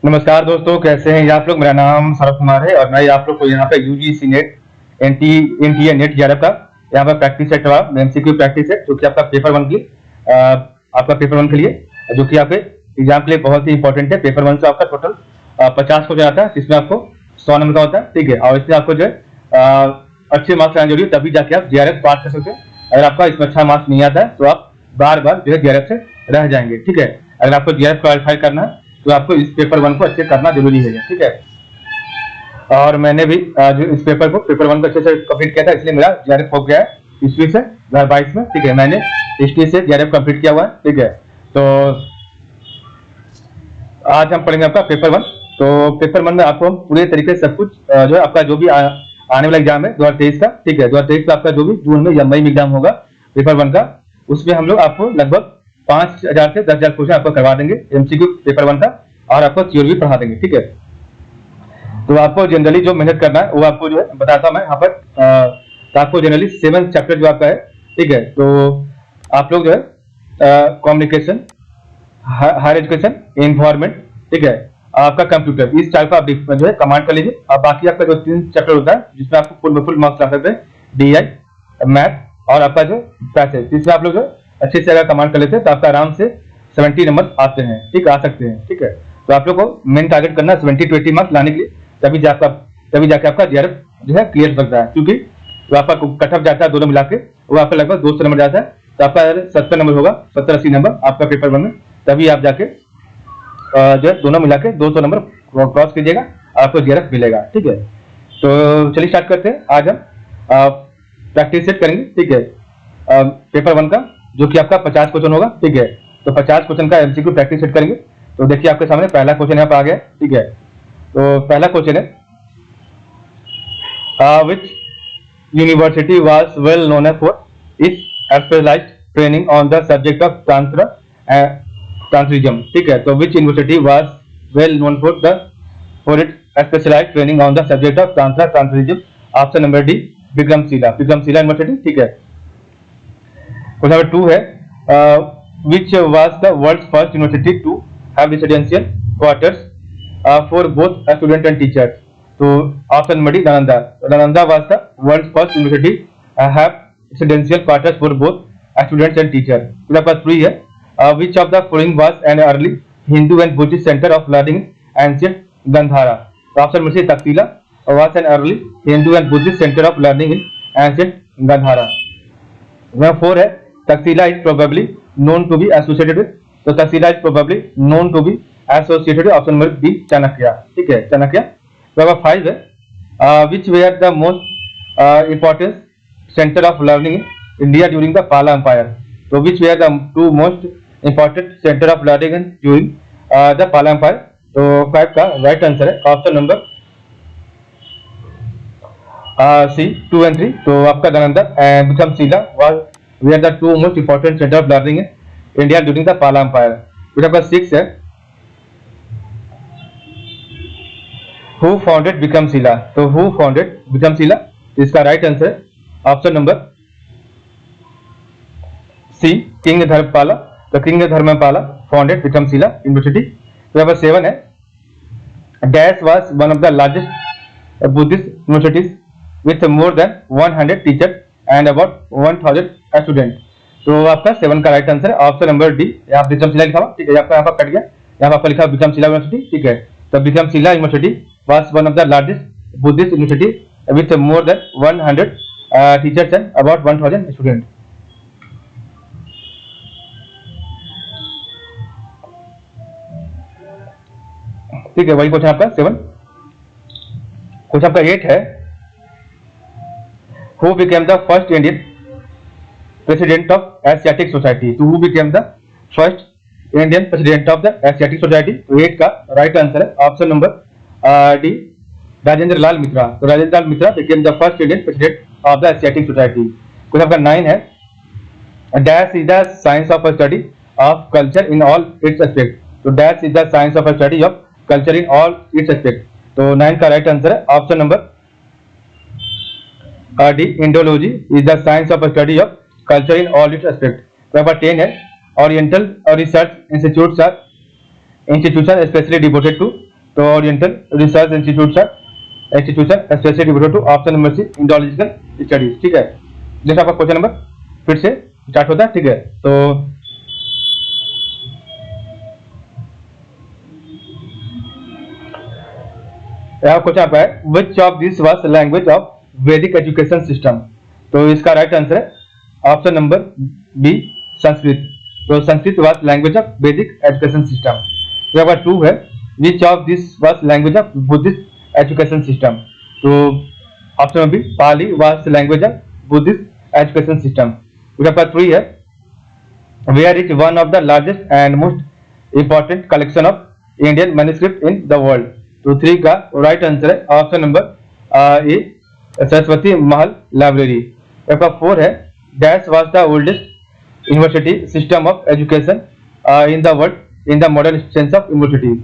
नमस्कार दोस्तों, कैसे हैं आप लोग। मेरा नाम सरव कुमार है और मैं आप लोग को यहाँ पे UGC net NTA net JRF का यहाँ पर प्रैक्टिस सेट रहा एमसीक्यू प्रैक्टिस सेट, जो कि आपका पेपर वन के लिए आपका पेपर वन के लिए जो कि आपके एग्जाम के लिए बहुत ही इंपॉर्टेंट है। पेपर वन से आपका टोटल 50 क्वेश्चन आता है, जिसमें आपको 100 नंबर का होता है। ठीक है, और इसमें आपको जो है अच्छे मार्क्स आने जरूरी है, तभी जाके आप जेआरएफ पास कर सकते हैं। अगर आपका इसमें अच्छा मार्क्स नहीं आता है तो आप बार बार जो है जेआरएफ से रह जाएंगे। ठीक है, अगर आपको जेआरएफ क्वालिफाई करना है तो आपको इस पेपर वन को अच्छे करना जरूरी है। ठीक है, और मैंने भी जो इस पेपर वन को अच्छे से कंप्लीट किया था, इसलिए मेरा जेआरएफ हो गया है हिस्ट्री से 2022 में। ठीक है, मैंने हिस्ट्री से जेआरएफ कंप्लीट किया हुआ है। ठीक है, तो आज हम पढ़ेंगे आपका पेपर वन। तो पेपर वन में आपको हम पूरे तरीके से सब कुछ जो है आपका जो भी आने वाला एग्जाम है 2023 का। ठीक है, 2023 का आपका जो भी जून में या मई में एग्जाम होगा पेपर वन का, उसमें हम लोग आपको लगभग 5000 से 10,000 क्वेश्चन आपको करवा देंगे एमसीक्यू पेपर वन का, और आपको थ्योरी भी पढ़ा देंगे। ठीक है, तो आपको जनरली जो मेहनत करना है वो आपको जो है बताता हूं मैं यहाँ पर। तो आपको जनरली 7 चैप्टर जो आपका है, ठीक है, तो आप लोग जो है कम्युनिकेशन, हायर एजुकेशन, एनवायरमेंट, ठीक है, आपका कंप्यूटर, इस टाइप का आप जो है कमांड कर लीजिए। अब बाकी आपका जो 3 चैप्टर होता है जिसमें आपको फुल मार्क्स ला सकते हैं, डीआई, मैथ और आपका जो पैसेज, इसमें आप लोग जो अच्छे से अगर कमांड कर लेते हैं तो आपका आराम से 70 नंबर आते हैं। ठीक, आ सकते हैं। ठीक है, तो आप लोग को मेन टारगेट करना 70 to 80 मार्क्स लाने के लिए, तभी जाके आपका जेआरएफ जो है क्लियर सकता है। क्योंकि जो आपका कट ऑफ जाता है दोनों मिला के, वो आपका लगभग 200 नंबर जाता है। तो आपका 70 नंबर होगा, 70-80 नंबर आपका पेपर वन में, तभी आप जाके जो है दोनों मिला के 200 नंबर क्रॉस कीजिएगा, आपको जेआरएफ मिलेगा। ठीक है, तो चलिए स्टार्ट करते हैं। आज हम प्रैक्टिस सेट करेंगे। ठीक है, पेपर वन का जो कि आपका 50 क्वेश्चन होगा। ठीक है, तो 50 क्वेश्चन का एमसीक्यू प्रैक्टिस सेट करेंगे। तो देखिए आपके सामने पहला क्वेश्चन यहाँ पे आ गया। ठीक है, तो पहला क्वेश्चन है, which university was well known for its specialised training on the subject of Tantrism. ठीक है, तो which university was well known for its specialised training on the subject of Tantrism. Option number D, Vikramshila university. ठीक है, question number 2 है, which was the world's first university to have residential quarters for both student and teachers? तो option number D, Nalanda was the world's first university have residential quarters for both students and teachers. फिर आपका 3 है, which of the following was an early Hindu and Buddhist center of learning in ancient Gandhara? तो option number C, Takshashila was an early Hindu and Buddhist center of learning in ancient Gandhara. Number 4 है, Taxila is probably known to be associated with, तो Taxila is probably known to be associated with option number B, Chanakya. ठीक है, Chanakya. Number 5 है, which were the most important center of learning in India during the Pala Empire? तो which were the 2 most important center of learning during the Pala Empire? तो 5 का right answer है option number C, 2 and 3। तो आपका Nalanda and Vikramshila were the 2 most important center of learning in India during the Pala Empire. फिर आपका 6 है, who founded Vikramshila? तो who founded Vikramshila, इसका राइट आंसर है option number C, king Dharmapala. तो king Dharmapala founded Vikramshila university. फिर नंबर 7 है, dash was one of the largest Buddhist universities with more than 100 teachers and about 1000 students। तो आपका 7 का राइट आंसर है ऑप्शन नंबर डी, यहाँ विक्रमशिला लिखा हुआ। ठीक है, आपका यहाँ पर कट गया, यहाँ पर आपका लिखा विक्रमशिला यूनिवर्सिटी। ठीक है, तो Vikramshila university was one of the largest Buddhist university with more than 100 teachers and about 1000 student. ठीक है, वही क्वेश्चन आपका 7। क्वेश्चन आपका 8 है, who became the first Indian president of Asiatic Society? तो who became the first Indian president of the Asiatic Society? तो 8 का right answer है ऑप्शन नंबर डी, राजेंद्र लाल मित्रा। तो राजेंद्र लाल मित्रा became the first Indian president of the Asiatic Society। Question आपका 9 है, dash is the science of a study of culture in all its aspects। तो dash is the science of a study of culture in all its aspects। तो 9 का right answer है option number D, Indology is the science of study of culture in all its aspect. Number 10 है, oriental research institution specially devoted to तो oriental research institution specially devoted to option number C Indological studies. ठीक है, जैसे आपका question number फिर से start होता है। ठीक है, तो यहाँ क्वेश्चन आपका है which of this was language of Vedic education system. तो इसका राइट आंसर है ऑप्शन नंबर बी संस्कृत। तो Sanskrit was language of Vedic education system. तो आपका 2 है which of this was language of Buddhist education system. तो option number B Pali was language of Buddhist education system. तो आपका 3 है where is one of the largest and most important collection of Indian manuscript in the world. तो 3 का right answer है option number ए Saraswati Mahal library. आपका 4 है dash was the oldest university system of education in the world in the modern sense of university.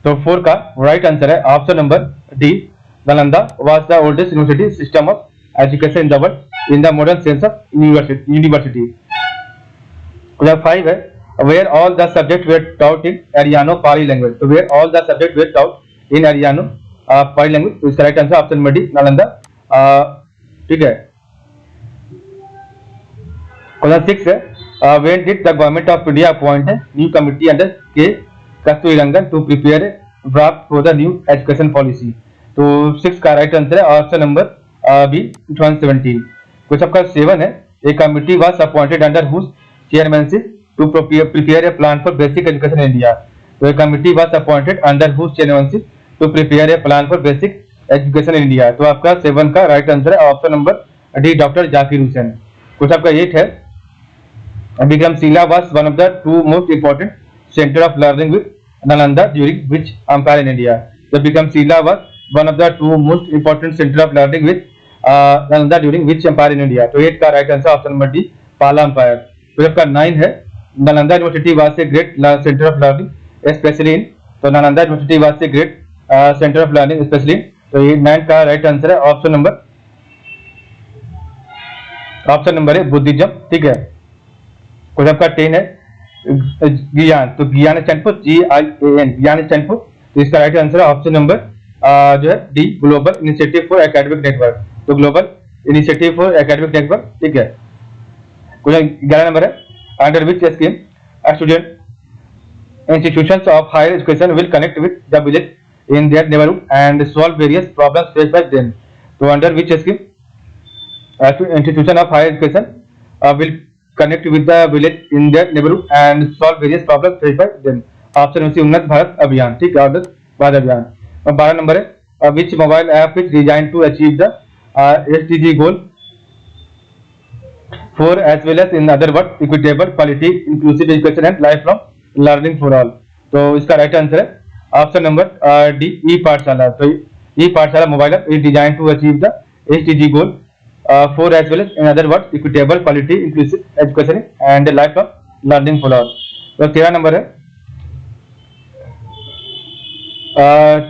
तो 4 का right answer है option number D Nalanda was the oldest university system of education in the world in the modern sense of university. 5 है where all the subjects were taught in Ariano Pali language। तो where all the subjects were taught in Ariano Pali language। तो इसका right answer option number D Nalanda. ठीक है, question 6 है when did the government of India appoint a new committee under K Kasturirangan to prepare a draft for the new education policy। तो 6 का right answer है option number B 2017। Question आपका 7 है a committee was appointed under whose chairmanship to prepare a plan for basic education in India। So a committee was appointed under whose chairmanship to prepare a plan for basic education in India। तो आपका 7 का right answer है option number D doctor Zakir Hussain. कुछ आपका 8 है Vikramshila was one of the 2 most important center of learning with Nalanda during which empire in India। The Vikramshila was one of the 2 most important center of learning with Nalanda during which empire in India। तो 8 का right answer option number D पाला empire. तो आपका 9 है Nalanda University was a great center of learning, especially in। तो Nalanda University was a great center of learning, especially in। तो ये 9 का राइट आंसर है ऑप्शन नंबर है बुद्धिज्म। ठीक है, कुछ आपका 10 है ज्ञान। तो ज्ञान चैनपुर GIAN ज्ञान चैनपुर। तो इसका राइट आंसर है ऑप्शन नंबर जो है D global initiative for academic network. तो global initiative for academic network. ठीक है, कुछ 11 नंबर है under which scheme student institutions of higher education will connect with the village in their neighborhood and solve various problems faced by them। तो under which scheme institution of higher education will connect with the village in their neighborhood and solve various problems faced by them। Option C Unnat Bharat अभियान। ठीक है, उन्नत भारत अभियान। 12 number है which mobile app is designed to achieve the SDG goal for as well as in other words equitable quality inclusive education and lifelong learning for all। तो इसका right answer है option number D E Pathshala. तो E Pathshala mobile app is design to achieve the SDG goal for as well as in other words equitable quality inclusive education and lifelong learning for all। तो 13 number है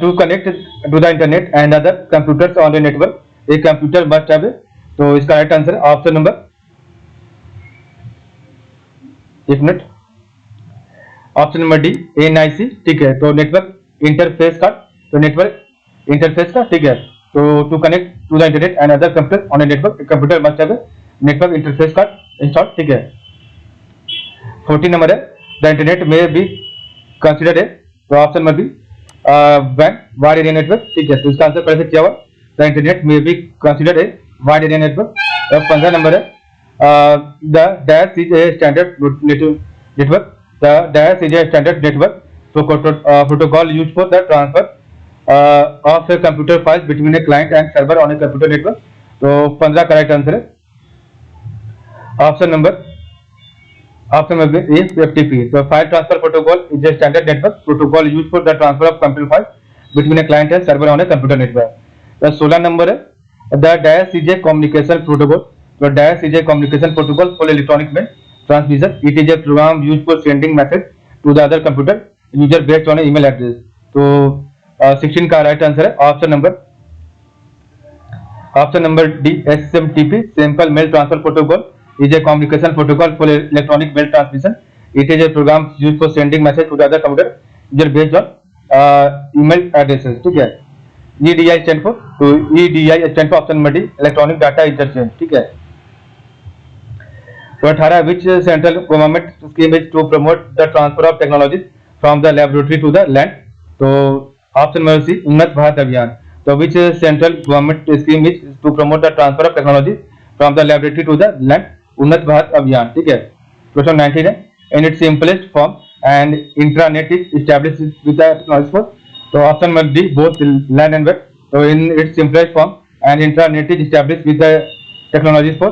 to connect to the internet and other computers on the network a computer must have। तो इसका right answer है option number एक minute option number D NIC। ठीक है, तो network interface card. तो नेटवर्क इंटरफेस का। ठीक है, तो to connect to the internet and other computer on a network computer must have network interface card install. ठीक है, 14 नंबर है द इंटरनेट में बी कंसिडर्ड है। तो ऑप्शन नंबर बी वैन वाइड एरिया नेटवर्क। ठीक है, तो इसका आंसर पहले से किया हुआ द इंटरनेट में बी कंसिडर्ड है वाइड एरिया नेटवर्क। 15 नंबर है the DAS is a standard network। The DAS is a standard network protocol used for the transfer of a computer files between a client and server on a computer network। तो 15 correct answer है option number ए FTP। तो file transfer protocol is a standard network protocol used for the transfer of computer files between a client and server on A computer network. तो 16 number है the DAS is a communication protocol। So DAS is a communication protocol for electronic mail transmission। It is a program used for sending message to the other computer user based on an email address। तो 16 का right answer है option number D SMTP simple mail transfer protocol is a communication protocol for electronic mail transmission। It is a program used for sending message to the other computer user based on email addresses. ठीक है. EDI stand for, तो EDI stand for option number D, electronic data interchange. ठीक है. तो 18 which central government scheme is to promote the transfer of technologies from the laboratory to the land. तो option number सी, उन्नत भारत अभियान. तो which central government scheme is to promote the transfer of technology from the laboratory to the land. उन्नत भारत अभियान. ठीक है. Question 19 है. In its simplest form and intranet is established with the technology for. तो option number D, both land and web. तो in its simplest form and intranet is established with the technologies for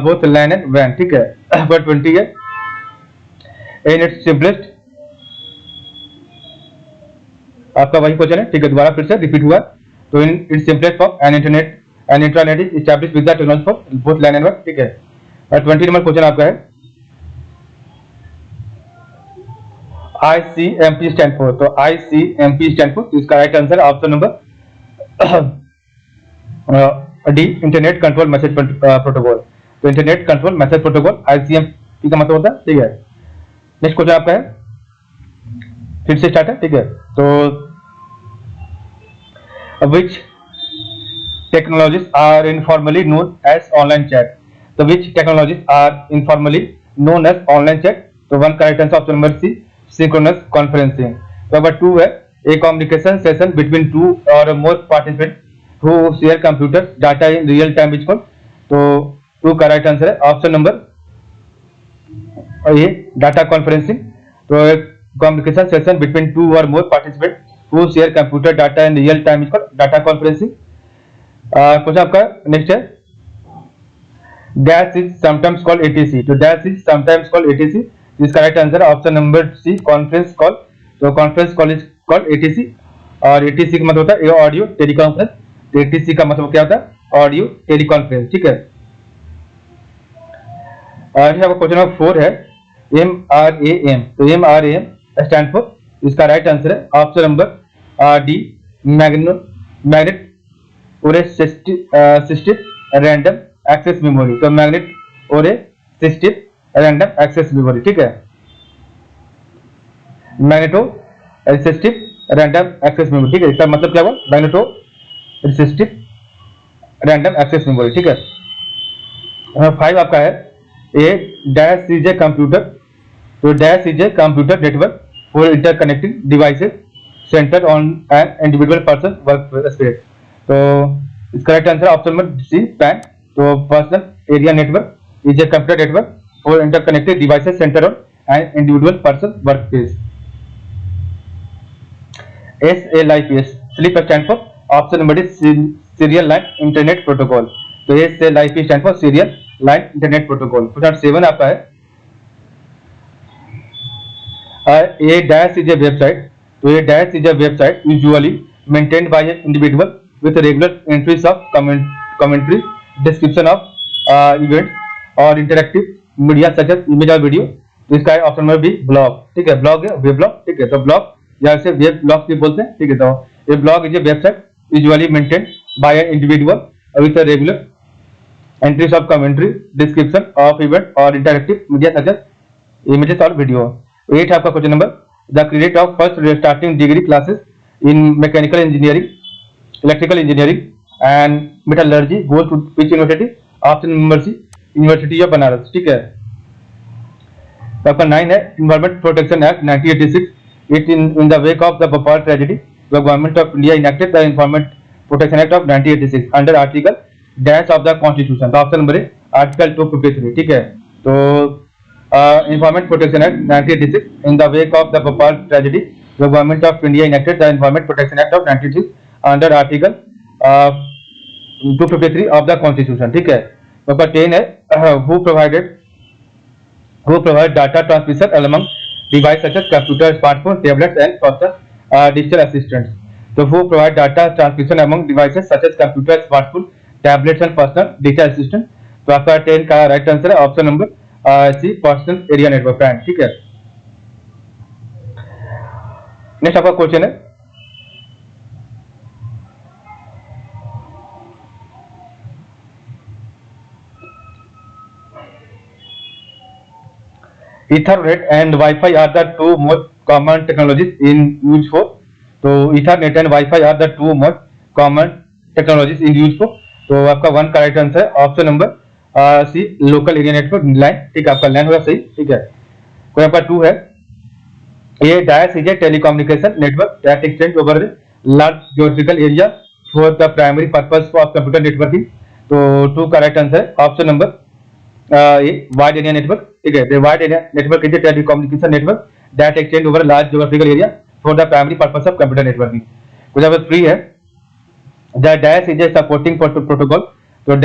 both land and WAN. ठीक है. पर 20 है. In its simplest, आपका वही question है. ठीक है, दोबारा फिर से रिपीट हुआ. तो in its simplest form and internet is established with the technology for both land and work. ठीक है. और 20 नंबर क्वेश्चन आपका है ICMP स्टैंड फॉर. तो ICMP स्टैंड फॉर, इसका right answer option number D, internet control message protocol. तो internet control message protocol ICMP का मतलब होता है. ठीक है. नेक्स्ट क्वेश्चन आपका है, फिर से स्टार्ट है. ठीक है. तो which technologies are informally known as online chat. So which technologies are informally known as online chat. तो one correct answer option number C, synchronous conferencing. Number 2 है a communication session between two or more participants who share computer data in real time is called. तो 2 का right answer है option number ये, data conferencing. तो communication session between two और मोर participant who share computer data in real time is called data conferencing. Question आपका next है, dash is sometimes called ATC. तो dash is sometimes called ATC. इसका right answer option number C, conference call. तो conference call is called ATC. और ATC का मतलब होता है ऑडियो टेलीकॉन्फ्रेंस. तो ATC का मतलब क्या होता है, ऑडियो टेलीकॉन्फ्रेंस. ठीक है. क्वेश्चन नंबर 4 है MRAM. तो MRAM स्टैंड फॉर, इसका राइट आंसर है option number D, magnetoresistive random access memory. तो magnetoresistive random access memory. ठीक है. Magnetoresistive random access memory. ठीक है. इसका मतलब क्या हुआ, magnetoresistive random access memory. ठीक है. 5 आपका है A dash is a computer. तो dash is a computer network for interconnecting devices centre on an individual person work space. तो इसका right answer option number C, PAN. तो personal area network is a computer network for interconnected devices centre on an individual person work space. SLIP, slip stand for option number D, serial line internet protocol. तो SLIP stand for serial line internet protocol. Question 7 आपका है, a dash is a website. तो a dash is a website usually maintained by an individual with regular entries of commentary, description of events or interactive media such as image or video. तो इसका है option number B, blog. ठीक है. Blog है web blog. ठीक है. तो blog या इसे वेब ब्लॉग भी बोलते हैं. ठीक है. तो ये blog is a website usually maintained by an individual with regular entries of commentary, description of event or interactive media such as images or video. 8 आपका question number, the credit of first starting degree classes in mechanical engineering, electrical engineering and metallurgy goes to which university? Option number C, university of Banaras. ठीक है. तो आपका 9 है environment protection act 1986. It in the wake of the Bhopal tragedy the government of India enacted the environment protection act of 1986 under article dash of the constitution. तो option number A, article 253. ठीक है. तो environment protection act 1986 in the wake of the Bhopal tragedy the government of India enacted the environment protection act of 1986 under article 253 of the constitution. ठीक है. Number 10 है who provide data transmission among devices such as computer, smartphone, tablets and personal digital assistants. So who provide data transmission among devices such as computer, smartphone, tablets and personal digital assistant. तो आपका 10 का right answer है option number C, personal area network brand. ठीक है. Next आपका question है Ethernet and Wi-Fi are the two most common technologies in use for. तो Ethernet and Wi-Fi are the two most common technologies in use for. तो आपका one correct answer है option number C local area network LAN. ठीक है, आपका लैन होगा सही। ठीक है, कोई आपका टू है A DAS is a telecommunication network that extends over a large geographical area for the primary purpose of computer networking. तो टू करेक्ट आंसर है option number A wide area network। ठीक है, the wide area network is a telecommunication network that extends over a large geographical area for the primary purpose of computer networking। कुछ आपका three है the DAS is a supporting protocol। तो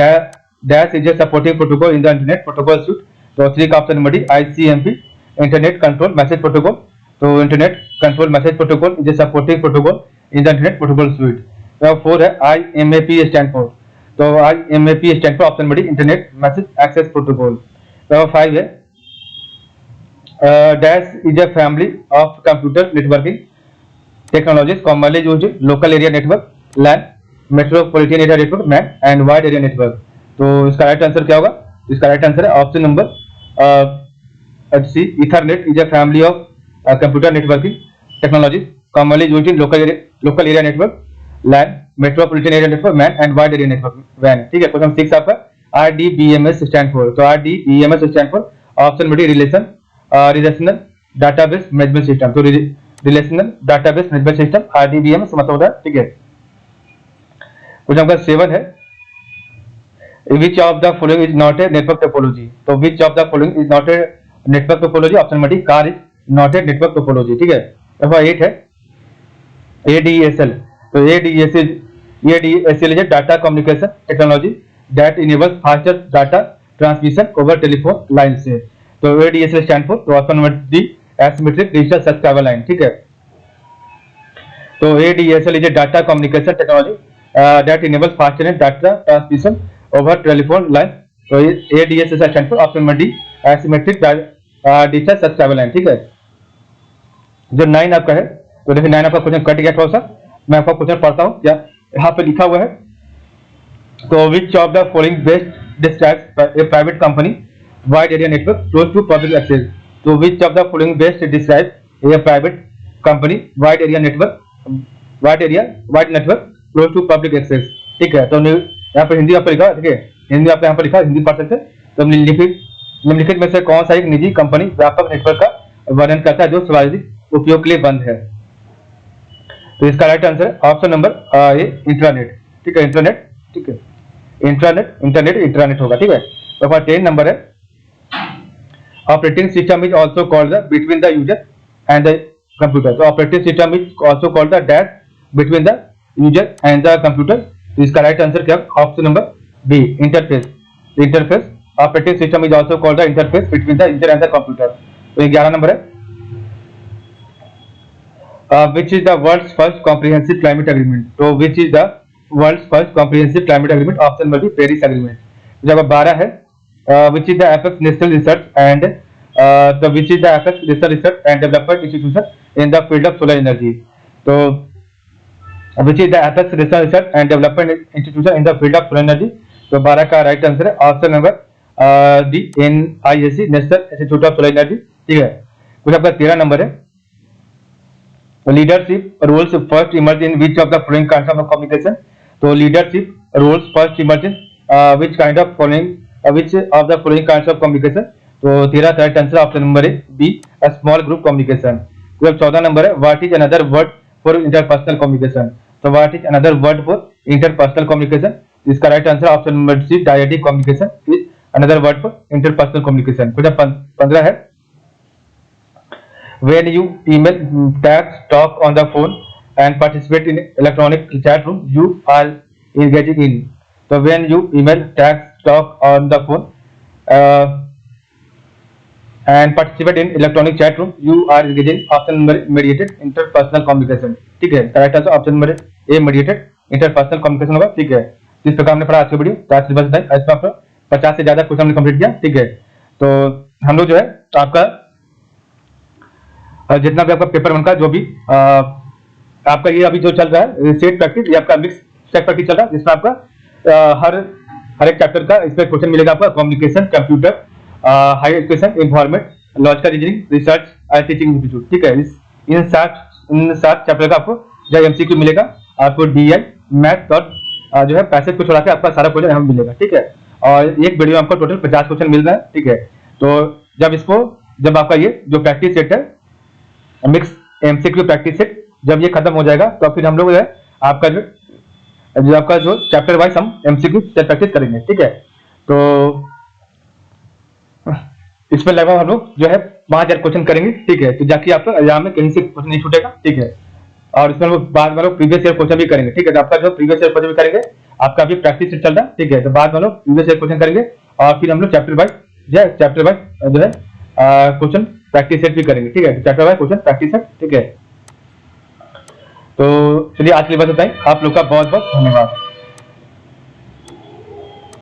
DAS is a supporting protocol in the internet protocol suite। तो three का option number D ICMP internet control message protocol. तो internet control message protocol is a supporting protocol in the internet protocol suite. तो four है IMAP stand for. तो IMAP stand for option number D internet message access protocol. तो five है dash is a family of computer networking technologies commonly used local area network LAN metropolitan area network MAN and wide area network. तो इसका right answer क्या होगा? इसका right answer है option number C Ethernet is a family of computer networking technologies commonly used in local area network LAN metropolitan area network MAN and wide area network WAN। ठीक है, question 6 आपका RDBMS stand for. तो RDBMS stand for option number D relational database management system. तो relational database management system RDBMS मतलब होता है। ठीक है, क्वेश्चन आपका 7 है which of the following is not a network topology। तो which of the following is not a network topology option number D car is not a network topology. ठीक है, नंबर 8 है ADSL। तो ADSL is a data communication technology that enables faster data transmission over telephone line से। तो ADSL stand for तो option number D asymmetric digital subscriber line. ठीक है, तो ADSL is a data communication technology that enables faster data transmission over telephone line. तो ADSL stand for option number D asymmetric digital subscriber line. ठीक है, जो 9 आपका है तो देखिए 9 आपका क्वेश्चन कट गया थोड़ा सा। मैं आपका क्वेश्चन पढ़ता हूँ क्या यहाँ पे लिखा हुआ है। तो which of the following best describes a private company wide area network close to public access. तो which of the following best describes a private company wide area network wide network close to public access. ठीक है, तो यहाँ पे हिंदी आपको लिखा है। ठीक है, हिंदी आपको यहाँ पर लिखा है, हिंदी पढ़ सकते हैं। तो निम्नलिखित में से कौन सा एक निजी कंपनी व्यापक नेटवर्क का वर्णन करता है जो सार्वजनिक उपयोग के लिए बंद है? तो इसका राइट आंसर है ऑप्शन नंबर ए इंट्रानेट। ठीक है, इंटरनेट। ठीक है, इंटरनेट होगा। ठीक है, तो 10 नंबर है operating system is also called the between the user and the computer. तो operating system is also called the dash between the user and the computer. तो इसका राइट आंसर क्या? Option number B interface operating system is also called the interface between the user and the computer. तो 11 number है which is the world's first comprehensive climate agreement। तो which is the world's first comprehensive climate agreement option number B Paris agreement. जब 12 है which is the apex national research and which is the apex national research and development institution in the field of solar energy। तो which is the apex national research and development institution in the field of solar energy। तो 12 का right answer है option number D NIST national institute of solar energy. ठीक है, कुछ आपका 13 number है leadership roles first emerge in which of the following kinds of communication. तो leadership roles first emerge in which kind of following which of the following kinds of communication. तो 13 का right answer option number A B small group communication. 14 number है what is another word for interpersonal communication. तो what is another word for interpersonal communication. इसका right answer option number C directive communication is another word for interpersonal communication। Question 15 है when you email text talk on the phone and participate in electronic chat room you are engaging in। तो when you email text talk on the phone and participate in electronic chat room you are engaging option number mediated interpersonal communication। ठीक है, correct answer option number ए mediated interpersonal communication होगा। ठीक है, इस प्रकार हमने पढ़ा आज की वीडियो। आज सिलेबस बताइए, आज आपको 50 से ज्यादा क्वेश्चन हमने कंप्लीट किया। ठीक है, तो हम लोग जो है तो आपका जितना भी आपका पेपर 1 का जो भी आपका ये अभी जो चल रहा है सेट प्रैक्टिस, ये आपका मिक्स सेट प्रैक्टिस चल रहा है जिसमें आपका हर एक चैप्टर का इसमें क्वेश्चन मिलेगा आपका communication computer higher education environment logical reasoning, research और टीचिंग एप्टीट्यूड। ठीक है, इन 7 चैप्टर का आपको जो एमसीक्यू मिलेगा, आपको डीआई, मैथ और जो है पैसेज को छोड़ा के आपका सारा क्वेश्चन यहाँ मिलेगा। ठीक है, और एक वीडियो में आपको टोटल 50 क्वेश्चन मिल रहा है। ठीक है, तो जब आपका ये जो प्रैक्टिस सेट है, मिक्स एमसीक्यू प्रैक्टिस सेट, जब ये खत्म हो जाएगा तो फिर हम लोग जो है आपका जो चैप्टर वाइज हम एमसीक्यू सेट प्रैक्टिस करेंगे। ठीक है, तो इसमें लगभग हम लोग जो है 5000 क्वेश्चन करेंगे। ठीक है, तो जाके आपका एग्जाम में कहीं से क्वेश्चन नहीं छूटेगा। ठीक है, और इसमें लोग बाद में लोग प्रीवियस ईयर क्वेश्चन भी करेंगे। ठीक है, तो आपका जो प्रीवियस ईयर क्वेश्चन भी करेंगे, आपका अभी प्रैक्टिस चल रहा है। ठीक है, तो बाद में लोग प्रीवियस ईयर क्वेश्चन करेंगे और फिर हम लोग चैप्टर वाइज जो है क्वेश्चन प्रैक्टिस सेट भी करेंगे। ठीक है, chapter wise question practice set. ठीक है, तो चलिए आज के लिए बस इतना ही। आप लोग का बहुत बहुत धन्यवाद।